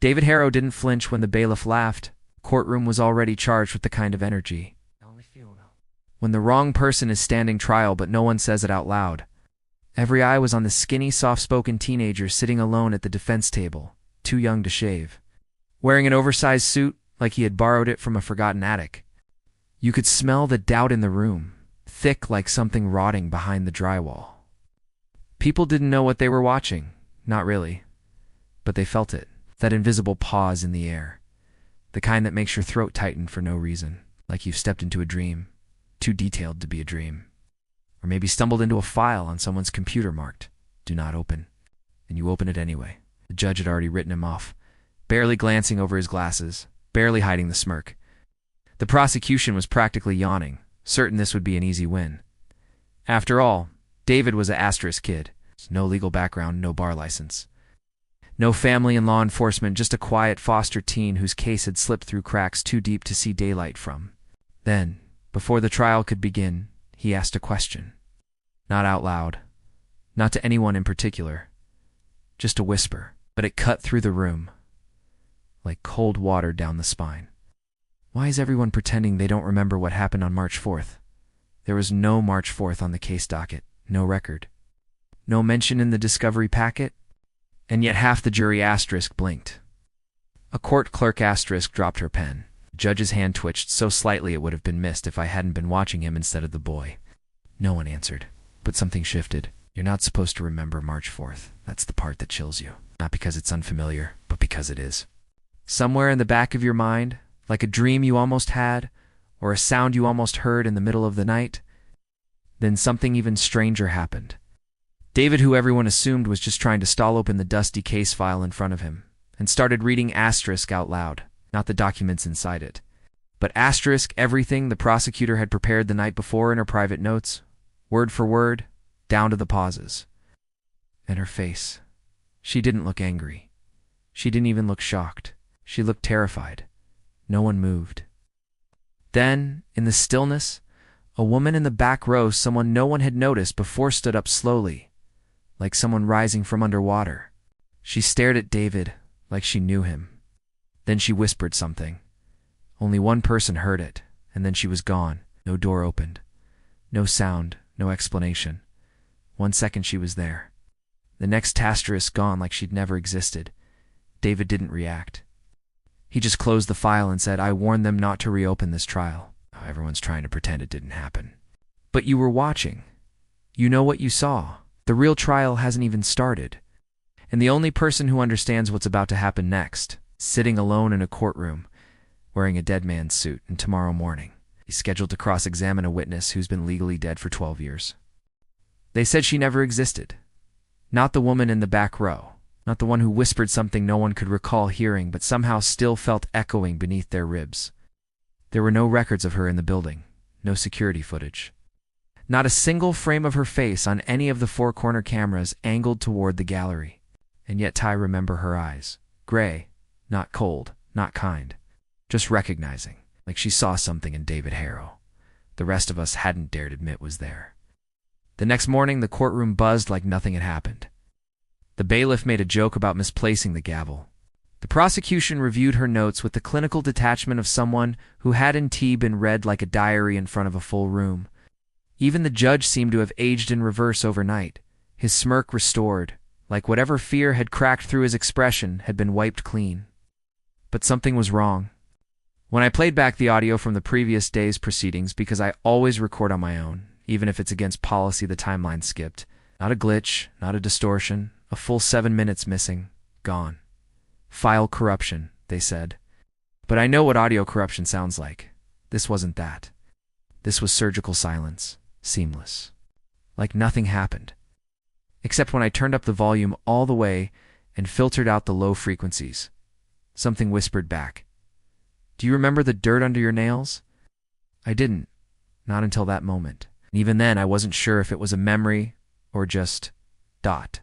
David Harrow didn't flinch when the bailiff laughed. Courtroom was already charged with the kind of energy when the wrong person is standing trial but no one says it out loud. Every eye was on the skinny, soft-spoken teenager sitting alone at the defense table, too young to shave, wearing an oversized suit like he had borrowed it from a forgotten attic. You could smell the doubt in the room, thick like something rotting behind the drywall. People didn't know what they were watching, not really, but they felt it, that invisible pause in the air, the kind that makes your throat tighten for no reason, like you've stepped into a dream, too detailed to be a dream. Or maybe stumbled into a file on someone's computer marked, "Do not open," and you open it anyway. The judge had already written him off, barely glancing over his glasses, barely hiding the smirk. The prosecution was practically yawning, certain this would be an easy win. After all, David was an asterisk kid. No legal background, no bar license. No family and law enforcement, just a quiet foster teen whose case had slipped through cracks too deep to see daylight from. Then, before the trial could begin, he asked a question. Not out loud, not to anyone in particular, just a whisper, but it cut through the room, like cold water down the spine. Why is everyone pretending they don't remember what happened on March 4th? There was no March 4th on the case docket, no record. No mention in the discovery packet, and yet half the jury asterisk blinked. A court clerk asterisk dropped her pen. The judge's hand twitched so slightly it would have been missed if I hadn't been watching him instead of the boy. No one answered, but something shifted. You're not supposed to remember March 4th. That's the part that chills you. Not because it's unfamiliar, but because it is. Somewhere in the back of your mind, like a dream you almost had, or a sound you almost heard in the middle of the night, then something even stranger happened. David, who everyone assumed was just trying to stall open the dusty case file in front of him, and started reading asterisk out loud, not the documents inside it, but asterisk everything the prosecutor had prepared the night before in her private notes, word for word, down to the pauses. And her face. She didn't look angry. She didn't even look shocked. She looked terrified. No one moved. Then, in the stillness, a woman in the back row, someone no one had noticed before, stood up slowly, like someone rising from underwater. She stared at David like she knew him. Then she whispered something. Only one person heard it, and then she was gone. No door opened. No sound, no explanation. 1 second she was there. The next asterisk gone like she'd never existed. David didn't react. He just closed the file and said, "I warned them not to reopen this trial." Oh, everyone's trying to pretend it didn't happen. But you were watching. You know what you saw. The real trial hasn't even started. And the only person who understands what's about to happen next, sitting alone in a courtroom, wearing a dead man's suit, and tomorrow morning, he's scheduled to cross-examine a witness who's been legally dead for 12 years. They said she never existed. Not the woman in the back row. Not the one who whispered something no one could recall hearing but somehow still felt echoing beneath their ribs. There were no records of her in the building, no security footage. Not a single frame of her face on any of the 4 corner cameras angled toward the gallery. And yet Ty remembered her eyes. Gray, not cold, not kind. Just recognizing, like she saw something in David Harrow. The rest of us hadn't dared admit was there. The next morning, the courtroom buzzed like nothing had happened. The bailiff made a joke about misplacing the gavel. The prosecution reviewed her notes with the clinical detachment of someone who had in tea been read like a diary in front of a full room. Even the judge seemed to have aged in reverse overnight, his smirk restored, like whatever fear had cracked through his expression had been wiped clean. But something was wrong. When I played back the audio from the previous day's proceedings, because I always record on my own, even if it's against policy, the timeline skipped. Not a glitch, not a distortion, a full 7 minutes missing, gone. File corruption, they said. But I know what audio corruption sounds like. This wasn't that. This was surgical silence, seamless. Like nothing happened. Except when I turned up the volume all the way and filtered out the low frequencies. Something whispered back. "Do you remember the dirt under your nails?" I didn't. Not until that moment. And even then, I wasn't sure if it was a memory or just at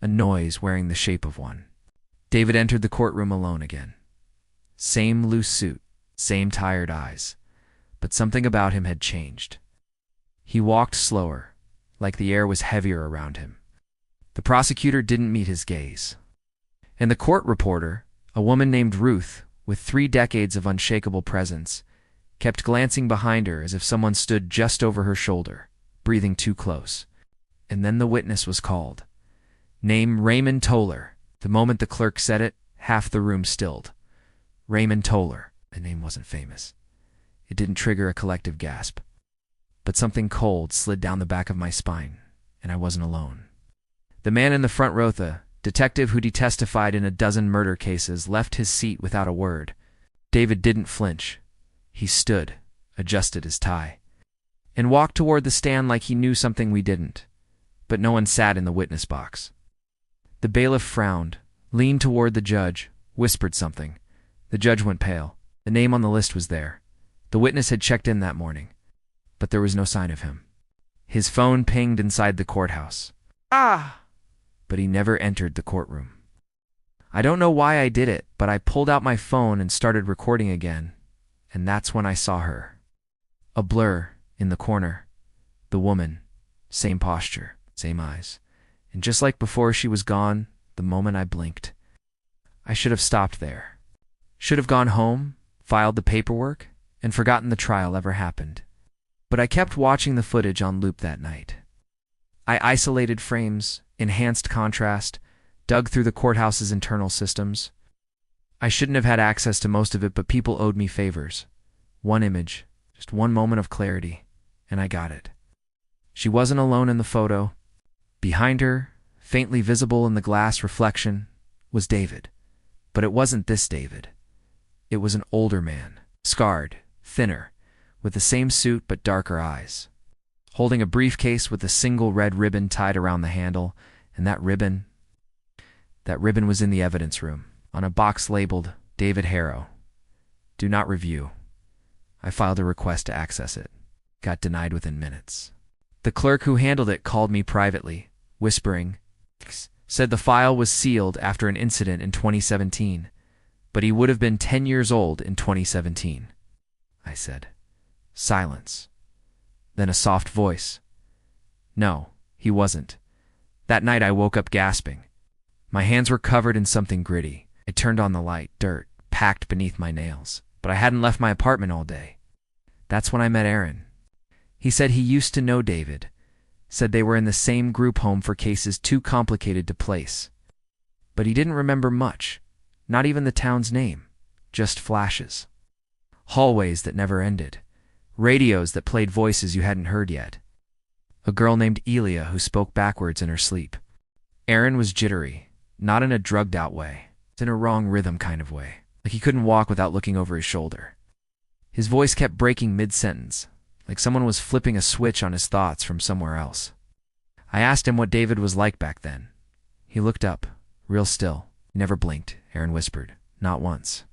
a noise wearing the shape of one. David entered the courtroom alone again. Same loose suit, same tired eyes, but something about him had changed. He walked slower, like the air was heavier around him. The prosecutor didn't meet his gaze. And the court reporter, a woman named Ruth, with 3 decades of unshakable presence, kept glancing behind her as if someone stood just over her shoulder, breathing too close. And then the witness was called. Name Raymond Toller. The moment the clerk said it, half the room stilled. Raymond Toller. The name wasn't famous. It didn't trigger a collective gasp. But something cold slid down the back of my spine, and I wasn't alone. The man in the front row, the detective who'd testified in a dozen murder cases, left his seat without a word. David didn't flinch. He stood, adjusted his tie, and walked toward the stand like he knew something we didn't. But no one sat in the witness box. The bailiff frowned, leaned toward the judge, whispered something. The judge went pale. The name on the list was there. The witness had checked in that morning, but there was no sign of him. His phone pinged inside the courthouse. But he never entered the courtroom. I don't know why I did it, but I pulled out my phone and started recording again, and that's when I saw her. A blur in the corner. The woman. Same posture, same eyes. And just like before, she was gone the moment I blinked. I should have stopped there. Should have gone home, filed the paperwork, and forgotten the trial ever happened. But I kept watching the footage on loop that night. I isolated frames, enhanced contrast, dug through the courthouse's internal systems. I shouldn't have had access to most of it, but people owed me favors. One image, just one moment of clarity, and I got it. She wasn't alone in the photo. Behind her, faintly visible in the glass reflection, was David. But it wasn't this David. It was an older man, scarred, thinner, with the same suit but darker eyes, holding a briefcase with a single red ribbon tied around the handle, and that ribbon was in the evidence room, on a box labeled David Harrow. Do not review. I filed a request to access it. Got denied within minutes. The clerk who handled it called me privately, whispering, said the file was sealed after an incident in 2017, but he would have been 10 years old in 2017. I said. Silence. Then a soft voice. No, he wasn't. That night I woke up gasping. My hands were covered in something gritty. I turned on the light, dirt, packed beneath my nails. But I hadn't left my apartment all day. That's when I met Aaron. He said he used to know David. Said they were in the same group home for cases too complicated to place. But he didn't remember much. Not even the town's name. Just flashes. Hallways that never ended. Radios that played voices you hadn't heard yet. A girl named Elia who spoke backwards in her sleep. Aaron was jittery, not in a drugged-out way. It's in a wrong rhythm kind of way, like he couldn't walk without looking over his shoulder. His voice kept breaking mid-sentence, like someone was flipping a switch on his thoughts from somewhere else. I asked him what David was like back then. He looked up, real still. He never blinked, Aaron whispered. Not once.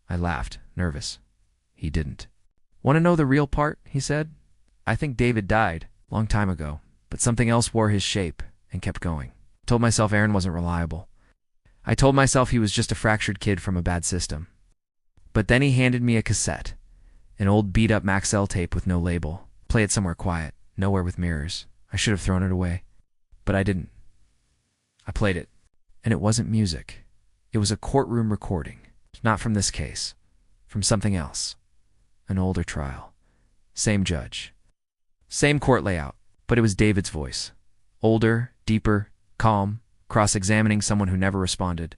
I laughed, nervous. He didn't. Want to know the real part? He said. I think David died, long time ago, but something else wore his shape and kept going. I told myself Aaron wasn't reliable. I told myself he was just a fractured kid from a bad system. But then he handed me a cassette, an old beat-up Maxell tape with no label. Play it somewhere quiet, nowhere with mirrors. I should have thrown it away, but I didn't. I played it, and it wasn't music. It was a courtroom recording, not from this case, from something else. An older trial. Same judge. Same court layout, but it was David's voice. Older, deeper, calm, cross-examining someone who never responded.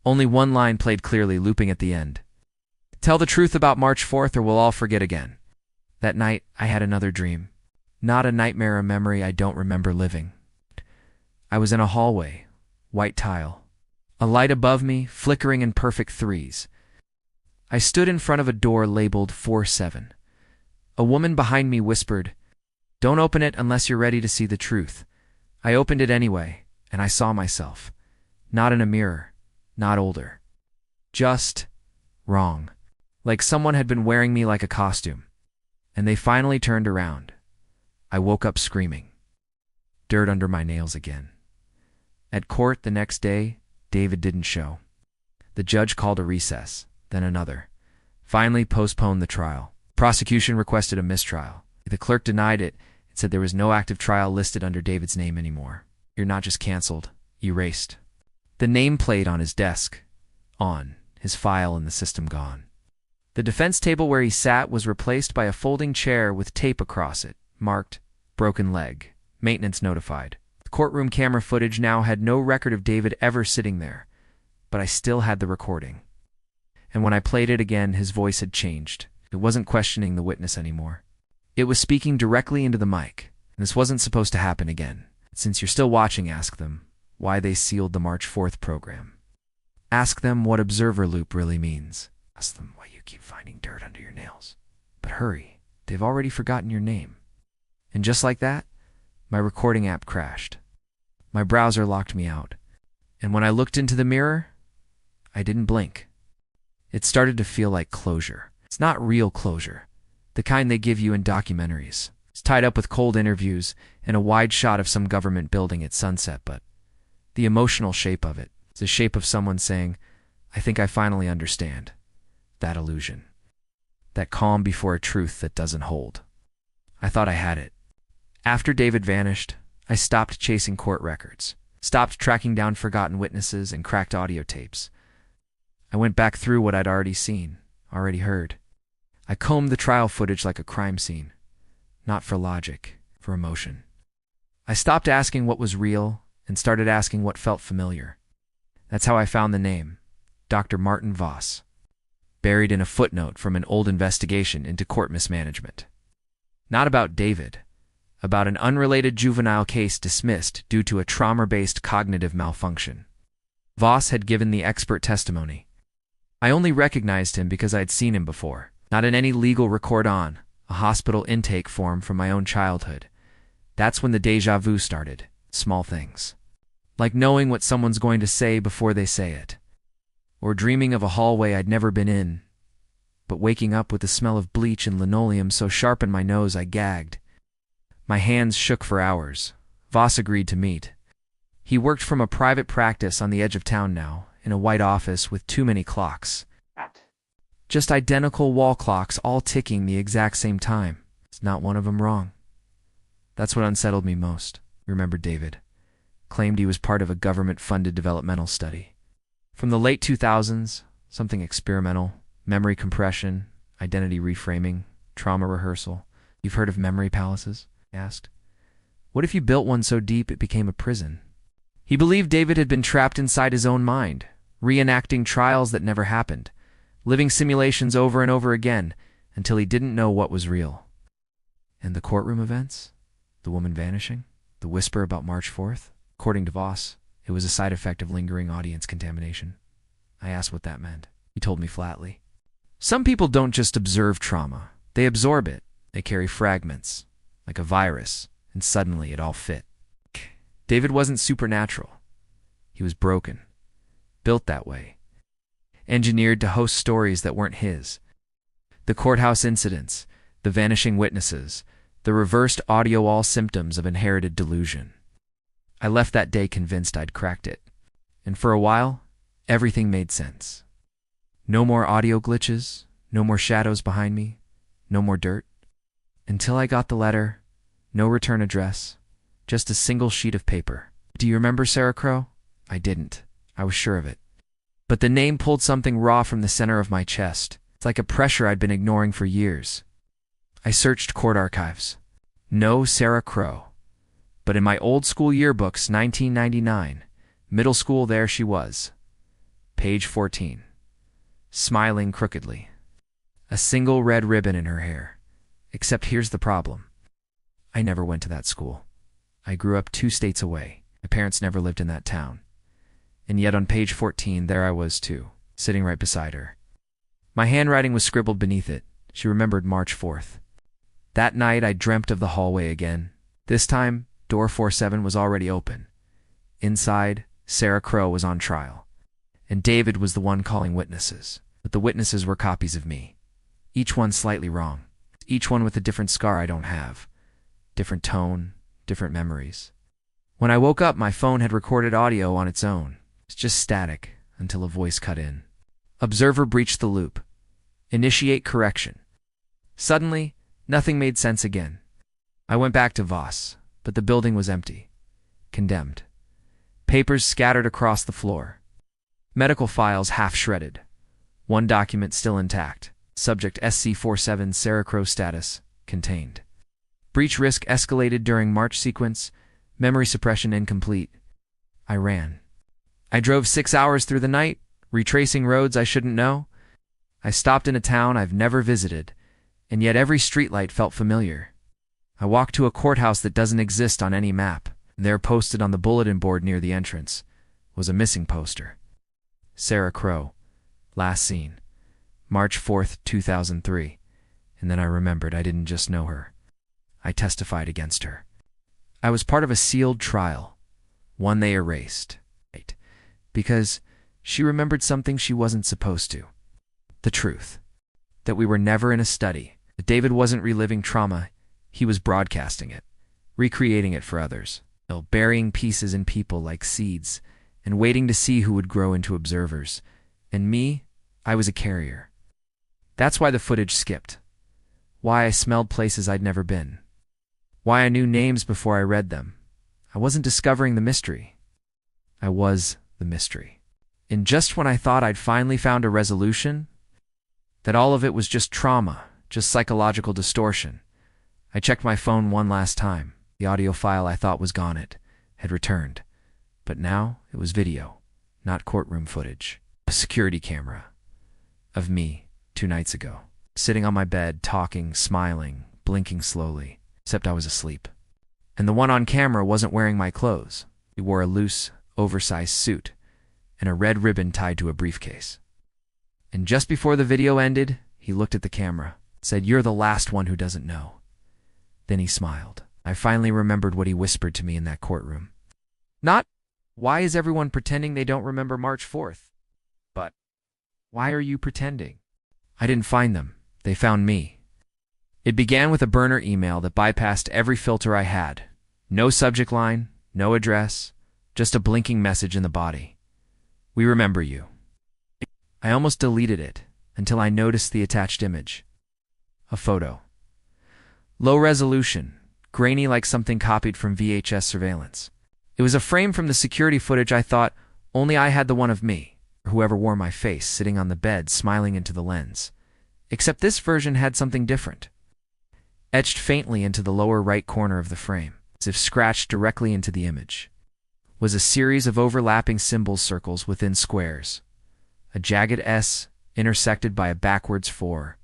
Only one line played clearly, looping at the end. Tell the truth about March 4th or we'll all forget again. That night, I had another dream. Not a nightmare, a memory I don't remember living. I was in a hallway, white tile. A light above me, flickering in perfect threes. I stood in front of a door labeled 4-7. A woman behind me whispered, "Don't open it unless you're ready to see the truth." I opened it anyway, and I saw myself. Not in a mirror, not older. Just wrong. Like someone had been wearing me like a costume. And they finally turned around. I woke up screaming. Dirt under my nails again. At court the next day, David didn't show. The judge called a recess, then another. Finally postponed the trial. Prosecution requested a mistrial. The clerk denied it and said there was no active trial listed under David's name anymore. You're not just canceled, erased. The nameplate on his desk, on, his file in the system gone. The defense table where he sat was replaced by a folding chair with tape across it, marked, broken leg, maintenance notified. The courtroom camera footage now had no record of David ever sitting there, but I still had the recording. And when I played it again, his voice had changed. It wasn't questioning the witness anymore. It was speaking directly into the mic. And this wasn't supposed to happen again. Since you're still watching, ask them why they sealed the March 4th program. Ask them what observer loop really means. Ask them why you keep finding dirt under your nails. But hurry, they've already forgotten your name. And just like that, my recording app crashed. My browser locked me out. And when I looked into the mirror, I didn't blink. It started to feel like closure. It's not real closure, the kind they give you in documentaries. It's tied up with cold interviews and a wide shot of some government building at sunset, but the emotional shape of it is the shape of someone saying, I think I finally understand. That illusion. That calm before a truth that doesn't hold. I thought I had it. After David vanished, I stopped chasing court records, stopped tracking down forgotten witnesses and cracked audio tapes. I went back through what I'd already seen, already heard. I combed the trial footage like a crime scene, not for logic, for emotion. I stopped asking what was real and started asking what felt familiar. That's how I found the name, Dr. Martin Voss, buried in a footnote from an old investigation into court mismanagement. Not about David, about an unrelated juvenile case dismissed due to a trauma-based cognitive malfunction. Voss had given the expert testimony. I only recognized him because I'd seen him before, not in any legal record on a hospital intake form from my own childhood. That's when the déjà vu started, small things. Like knowing what someone's going to say before they say it. Or dreaming of a hallway I'd never been in, but waking up with the smell of bleach and linoleum so sharp in my nose I gagged. My hands shook for hours. Voss agreed to meet. He worked from a private practice on the edge of town now, in a white office with too many clocks. Just identical wall clocks all ticking the exact same time. It's not one of them wrong. That's what unsettled me most, remembered David. Claimed he was part of a government-funded developmental study. From the late 2000s, something experimental, memory compression, identity reframing, trauma rehearsal. You've heard of memory palaces? I asked. What if you built one so deep it became a prison? He believed David had been trapped inside his own mind, reenacting trials that never happened, living simulations over and over again until he didn't know what was real. And the courtroom events? The woman vanishing? The whisper about March 4th? According to Voss, it was a side effect of lingering audience contamination. I asked what that meant. He told me flatly. Some people don't just observe trauma. They absorb it. They carry fragments, like a virus, and suddenly it all fit. David wasn't supernatural. He was broken. Built that way. Engineered to host stories that weren't his. The courthouse incidents, the vanishing witnesses, the reversed audio, all symptoms of inherited delusion. I left that day convinced I'd cracked it. And for a while, everything made sense. No more audio glitches, no more shadows behind me, no more dirt. Until I got the letter, no return address, just a single sheet of paper. Do you remember Sarah Crow? I didn't. I was sure of it. But the name pulled something raw from the center of my chest. It's like a pressure I'd been ignoring for years. I searched court archives. No Sarah Crow. But in my old school yearbooks, 1999, middle school, there she was. Page 14. Smiling crookedly. A single red ribbon in her hair. Except here's the problem. I never went to that school. I grew up 2 states away. My parents never lived in that town. And yet on page 14, there I was too, sitting right beside her. My handwriting was scribbled beneath it. She remembered March 4th. That night I dreamt of the hallway again. This time, door 47 was already open. Inside, Sarah Crow was on trial. And David was the one calling witnesses. But the witnesses were copies of me. Each one slightly wrong. Each one with a different scar I don't have. Different tone, different memories. When I woke up, my phone had recorded audio on its own. It's just static until a voice cut in. Observer breached the loop. Initiate correction. Suddenly, nothing made sense again. I went back to Voss, but the building was empty. Condemned. Papers scattered across the floor. Medical files half shredded. One document still intact. Subject SC-47 Sarah Crow status contained. Breach risk escalated during March sequence. Memory suppression incomplete. I ran. I drove 6 hours through the night, retracing roads I shouldn't know. I stopped in a town I've never visited, and yet every streetlight felt familiar. I walked to a courthouse that doesn't exist on any map. There, posted on the bulletin board near the entrance, was a missing poster. Sarah Crow. Last seen. March 4th, 2003. And then I remembered I didn't just know her. I testified against her. I was part of a sealed trial, one they erased. Because she remembered something she wasn't supposed to. The truth. That we were never in a study. That David wasn't reliving trauma, he was broadcasting it, recreating it for others, burying pieces in people like seeds, and waiting to see who would grow into observers. And me, I was a carrier. That's why the footage skipped. Why I smelled places I'd never been. Why I knew names before I read them. I wasn't discovering the mystery. I was the mystery. And just when I thought I'd finally found a resolution, that all of it was just trauma, just psychological distortion, I checked my phone one last time. The audio file I thought was gone had returned. But now it was video, not courtroom footage. A security camera of me 2 nights ago, sitting on my bed, talking, smiling, blinking slowly, except I was asleep. And the one on camera wasn't wearing my clothes. He wore a loose, oversized suit and a red ribbon tied to a briefcase. And just before the video ended, he looked at the camera, said, "You're the last one who doesn't know." Then he smiled. I finally remembered what he whispered to me in that courtroom. Not, "Why is everyone pretending they don't remember March 4th? But, why are you pretending?" I didn't find them. They found me. It began with a burner email that bypassed every filter I had. No subject line, no address, just a blinking message in the body. "We remember you." I almost deleted it until I noticed the attached image. A photo. Low resolution, grainy like something copied from VHS surveillance. It was a frame from the security footage I thought only I had, the one of me, or whoever wore my face, sitting on the bed smiling into the lens. Except this version had something different. Etched faintly into the lower right corner of the frame, as if scratched directly into the image, was a series of overlapping symbol circles within squares. A jagged S intersected by a backwards 4.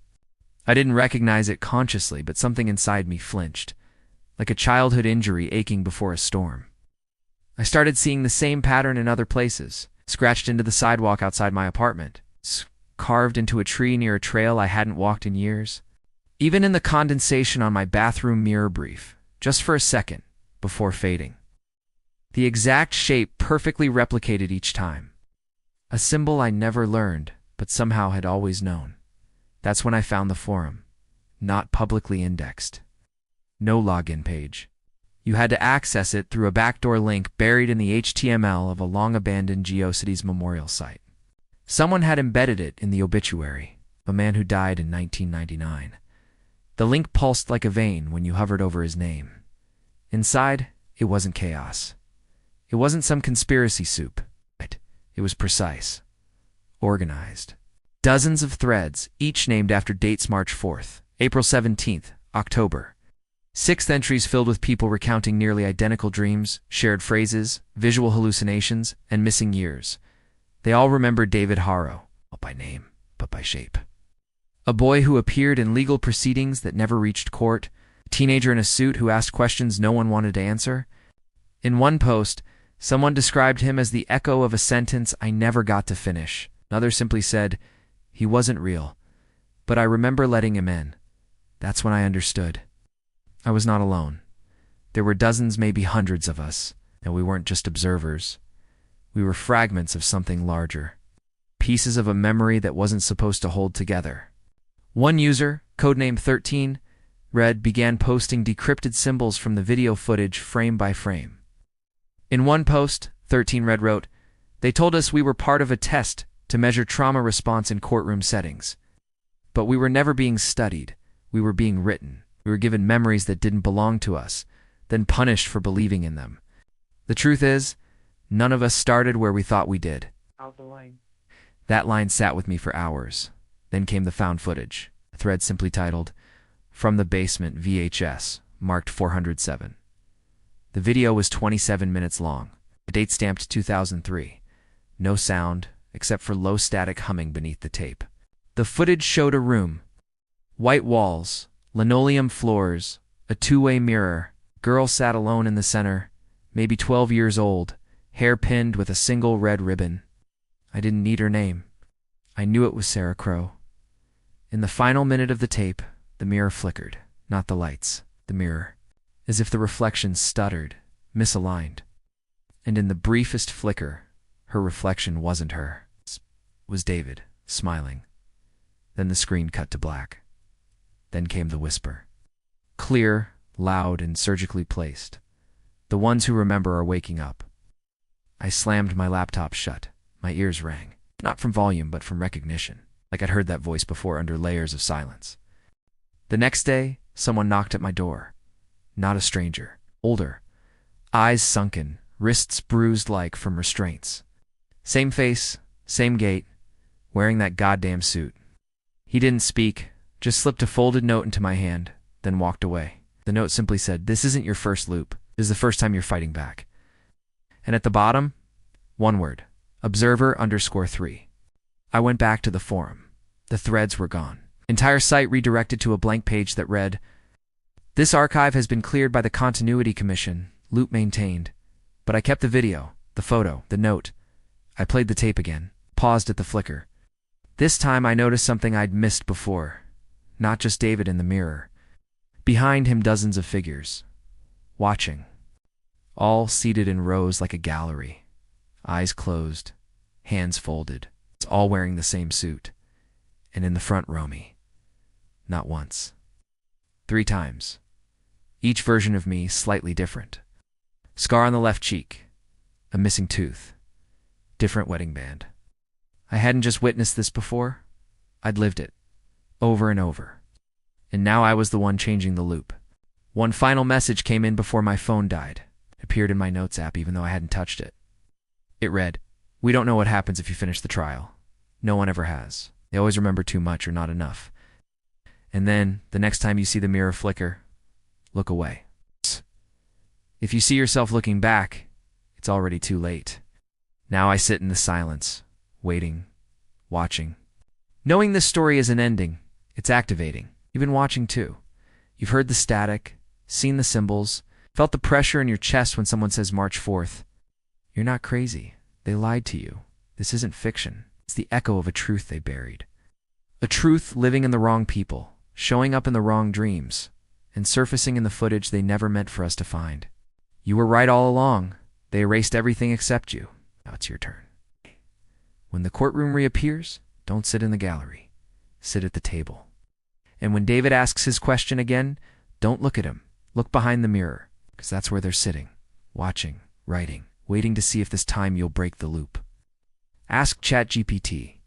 I didn't recognize it consciously, but something inside me flinched, like a childhood injury aching before a storm. I started seeing the same pattern in other places, scratched into the sidewalk outside my apartment, carved into a tree near a trail I hadn't walked in years, even in the condensation on my bathroom mirror brief, just for a second, before fading. The exact shape perfectly replicated each time. A symbol I never learned, but somehow had always known. That's when I found the forum. Not publicly indexed. No login page. You had to access it through a backdoor link buried in the HTML of a long-abandoned GeoCities memorial site. Someone had embedded it in the obituary, a man who died in 1999. The link pulsed like a vein when you hovered over his name. Inside, it wasn't chaos. It wasn't some conspiracy soup. It was precise. Organized. Dozens of threads, each named after dates: March 4th, April 17th, October. 6 entries filled with people recounting nearly identical dreams, shared phrases, visual hallucinations, and missing years. They all remembered David Harrow, not by name, but by shape. A boy who appeared in legal proceedings that never reached court, a teenager in a suit who asked questions no one wanted to answer. In one post, someone described him as the echo of a sentence I never got to finish. Another simply said, "He wasn't real, but I remember letting him in." That's when I understood. I was not alone. There were dozens, maybe hundreds of us, and we weren't just observers. We were fragments of something larger. Pieces of a memory that wasn't supposed to hold together. One user, codename 13, began posting decrypted symbols from the video footage frame by frame. In one post, 13 wrote, "They told us we were part of a test to measure trauma response in courtroom settings. But we were never being studied. We were being written. We were given memories that didn't belong to us, then punished for believing in them. The truth is, None of us started where we thought we did. Out the line. That line sat with me for hours. Then came the found footage, a thread simply titled, "From the Basement VHS, marked 407. The video was 27 minutes long, the date stamped 2003. No sound, except for low static humming beneath the tape. The footage showed a room. White walls, linoleum floors, a two-way mirror. Girl sat alone in the center, maybe 12 years old, hair pinned with a single red ribbon. I didn't need her name. I knew it was Sarah Crow. In the final minute of the tape, the mirror flickered, not the lights, the mirror, as if the reflection stuttered, misaligned. And in the briefest flicker, her reflection wasn't her. It was David, smiling. Then the screen cut to black. Then came the whisper. Clear, loud, and surgically placed. The ones who remember are waking up. I slammed my laptop shut. My ears rang, not from volume, but from recognition, like I'd heard that voice before under layers of silence. The next day, someone knocked at my door. Not a stranger, older, eyes sunken, wrists bruised like from restraints. Same face, same gait, wearing that goddamn suit. He didn't speak, just slipped a folded note into my hand, then walked away. The note simply said, "This isn't your first loop. This is the first time you're fighting back." And at the bottom, one word, observer_3. I went back to the forum. The threads were gone. Entire site redirected to a blank page that read, "This archive has been cleared by the Continuity Commission, loop maintained." But I kept the video, the photo, the note. I played the tape again, paused at the flicker. This time I noticed something I'd missed before. Not just David in the mirror. Behind him dozens of figures. Watching. All seated in rows like a gallery. Eyes closed. Hands folded. It's all wearing the same suit. And in the front row me. Not once. 3 times. Each version of me slightly different. Scar on the left cheek. A missing tooth. Different wedding band. I hadn't just witnessed this before. I'd lived it. Over and over. And now I was the one changing the loop. One final message came in before my phone died. It appeared in my notes app even though I hadn't touched it. It read, "We don't know what happens if you finish the trial. No one ever has. They always remember too much or not enough. And then, the next time you see the mirror flicker, look away." If you see yourself looking back, it's already too late. Now I sit in the silence, waiting, watching. Knowing this story is an ending, it's activating. You've been watching too. You've heard the static, seen the symbols, felt the pressure in your chest when someone says March 4th. You're not crazy. They lied to you. This isn't fiction. It's the echo of a truth they buried. A truth living in the wrong people, showing up in the wrong dreams, and surfacing in the footage they never meant for us to find. You were right all along. They erased everything except you. Now it's your turn. When the courtroom reappears, don't sit in the gallery. Sit at the table. And when David asks his question again, don't look at him. Look behind the mirror, because that's where they're sitting, watching, writing, waiting to see if this time you'll break the loop. Ask ChatGPT,